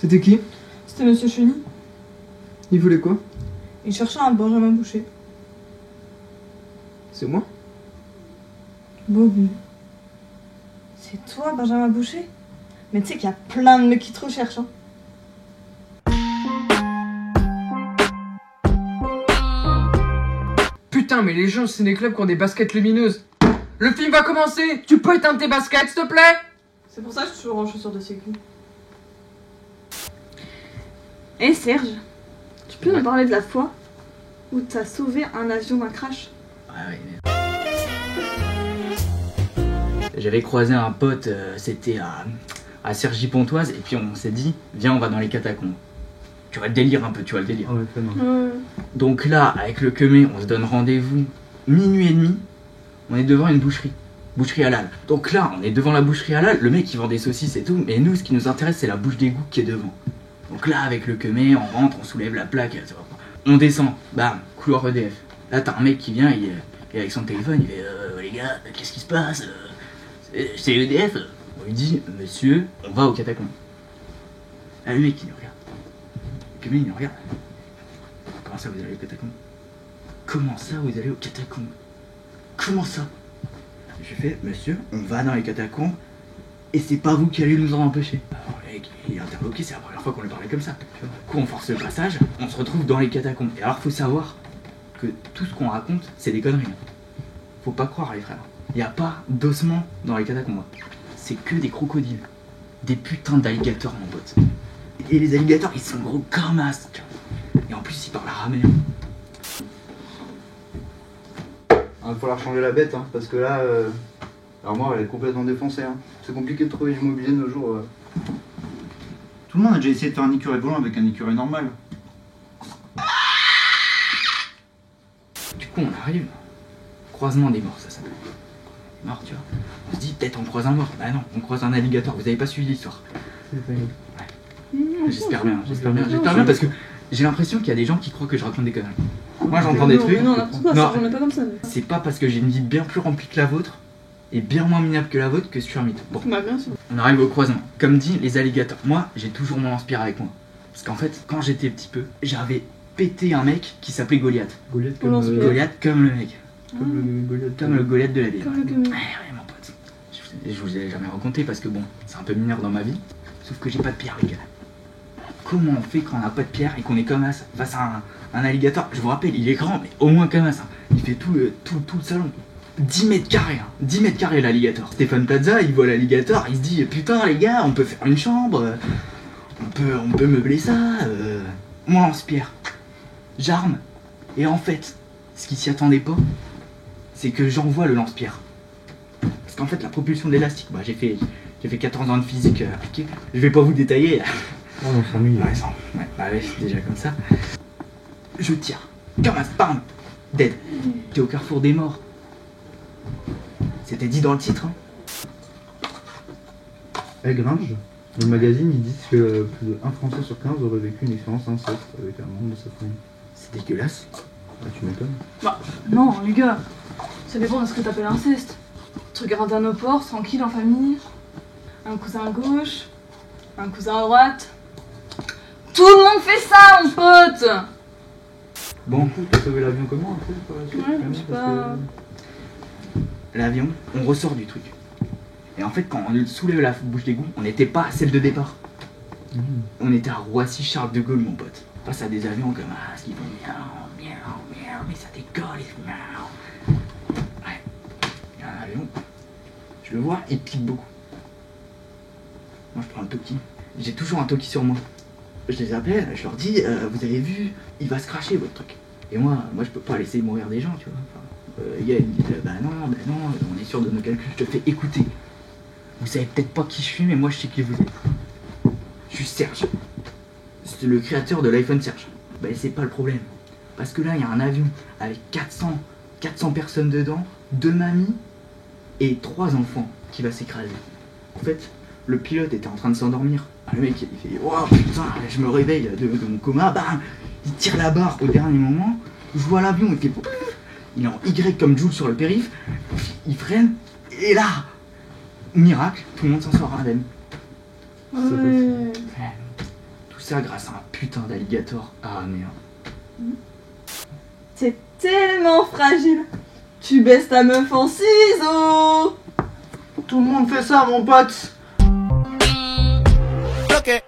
C'était qui? C'était Monsieur Chenille. Il voulait quoi? Il cherchait un Benjamin Boucher. C'est moi? Bobby. C'est toi, Benjamin Boucher? Mais tu sais qu'il y a plein de mecs qui te recherchent, hein. Putain, mais les gens au ciné-club qui ont des baskets lumineuses. Le film va commencer. Tu peux éteindre tes baskets, s'il te plaît? C'est pour ça que je suis toujours en chaussures de sécu. Eh Serge, tu peux nous parler de la fois où t'as sauvé un avion d'un crash? J'avais croisé un pote, c'était à Cergy-Pontoise, et puis on s'est dit, viens, on va dans les catacombes. Tu vois le délire un peu, tu vois le délire. Donc là, avec le Kemé, on se donne rendez-vous minuit et demi, on est devant une boucherie halal. Donc là, on est devant la boucherie halal, le mec il vend des saucisses et tout, mais nous, ce qui nous intéresse, c'est la bouche d'égout qui est devant. Donc là, avec le Kemé, on rentre, on soulève la plaque, on descend, bam, couloir EDF. Là, t'as un mec qui vient, il est avec son téléphone, il fait les gars, qu'est-ce qui se passe? C'est EDF. On lui dit, monsieur, on va aux catacombes. Là, le mec, il nous regarde. Le Kemé, il nous regarde. Comment ça, vous allez aux catacombes? Comment ça, vous allez aux catacombes? Comment ça? J'ai fait, monsieur, on va dans les catacombes et c'est pas vous qui allez nous en empêcher. Alors le mec, il est interloqué, c'est la première fois qu'on lui parlait comme ça. Du coup, on force le passage, on se retrouve dans les catacombes. Et alors, faut savoir que tout ce qu'on raconte, c'est des conneries. Faut pas croire, les frères. Il n'y a pas d'ossements dans les catacombes. C'est que des crocodiles. Des putains d'alligators, mon pote. Et les alligators, ils sont gros comme as. Et en plus, ils parlent araméen. Il va falloir changer la bête, hein, parce que là, l'armoire elle est complètement défoncée. Hein. C'est compliqué de trouver du mobilier de nos jours. Tout le monde a déjà essayé de faire un écureuil volant avec un écureuil normal. Du coup, on arrive. Croisement des morts, ça s'appelle. Mort, tu vois. On se dit, peut-être on croise un mort. Bah non, on croise un alligator. Vous avez pas suivi l'histoire. J'espère bien, j'espère bien, parce que j'ai l'impression qu'il y a des gens qui croient que je raconte des conneries. Moi j'entends des trucs. Non, n'importe quoi, Non. ça, j'en ai pas comme ça. C'est pas parce que j'ai une vie bien plus remplie que la vôtre et bien moins minable que la vôtre que je suis un mythe. Bon, Bah bien sûr. on arrive au croisement. Comme dit, les alligators. Moi, j'ai toujours mon lance-pierre avec moi. Parce qu'en fait, quand j'étais petit peu, j'avais pété un mec qui s'appelait Goliath. Goliath comme, Goliath comme le mec. Comme le Goliath. Comme le Goliath de la Bible. Comme le Kemé. Ouais, mon pote. Je vous ai jamais raconté parce que bon, c'est un peu mineur dans ma vie. Sauf que j'ai pas de pierre, les gars. Comment on fait quand on n'a pas de pierre et qu'on est comme ça face à un alligator? Je vous rappelle, il est grand, mais au moins comme ça. Il fait tout le salon. 10 mètres carrés, hein. 10 mètres carrés l'alligator. Stéphane Plaza, il voit l'alligator, il se dit putain les gars, on peut faire une chambre, on peut meubler ça. Mon lance-pierre, j'arme. Et en fait, ce qui s'y attendait pas, c'est que j'envoie le lance-pierre. Parce qu'en fait, la propulsion d'élastique, bah, j'ai fait 14 ans de physique appliquée. Je vais pas vous détailler. Oh, on s'ennuie. Ouais, c'est déjà comme ça. Je tire. Comme un spam. Dead. T'es au carrefour des morts. C'était dit dans le titre. Hein. Gringe, le magazine, ils disent que plus de 1 Français sur 15 aurait vécu une expérience inceste avec un membre de sa famille. C'est dégueulasse. Ah, tu m'étonnes. Bah non, les gars, ça dépend de ce que t'appelles inceste. Tu regardes un opor, tranquille en famille, un cousin à gauche, un cousin à droite. Tout le monde fait ça, mon pote! Bon, T'as sauvé l'avion comment un peu par la suite, Ouais, quand même, je sais parce pas. l'avion, on ressort du truc. Et en fait, quand on soulève la bouche d'égout, on n'était pas à celle de départ. On était à Roissy-Charles de Gaulle, mon pote. Face à des avions comme ce qui font miaou, mais ça décolle et miaou. Ouais, il y a un avion. Je le vois, il pique beaucoup. Moi, je prends le Toki. J'ai toujours un Toki sur moi. Je les appelle, je leur dis, vous avez vu, il va se cracher votre truc. Et moi je peux pas laisser mourir des gens, tu vois. Enfin, les gars, ils me disent, bah non, on est sûr de nos calculs. Je te fais écouter. Vous savez peut-être pas qui je suis, mais moi je sais qui vous êtes. Je suis Serge. C'est le créateur de l'iPhone Serge. Bah c'est pas le problème. Parce que là, il y a un avion avec 400 personnes dedans, 2 mamies et 3 enfants qui va s'écraser. En fait, le pilote était en train de s'endormir. Le mec, il fait oh putain, je me réveille de mon coma, bam, il tire la barre au dernier moment. Je vois l'avion, il fait pouf, il est en Y comme Jules sur le périph', il freine, et là, miracle, tout le monde s'en sort indemne. Ouais. ça grâce à un putain d'alligator. Ah merde. T'es tellement fragile. Tu baisses ta meuf en ciseaux. Tout le monde fait ça, mon pote. Okay.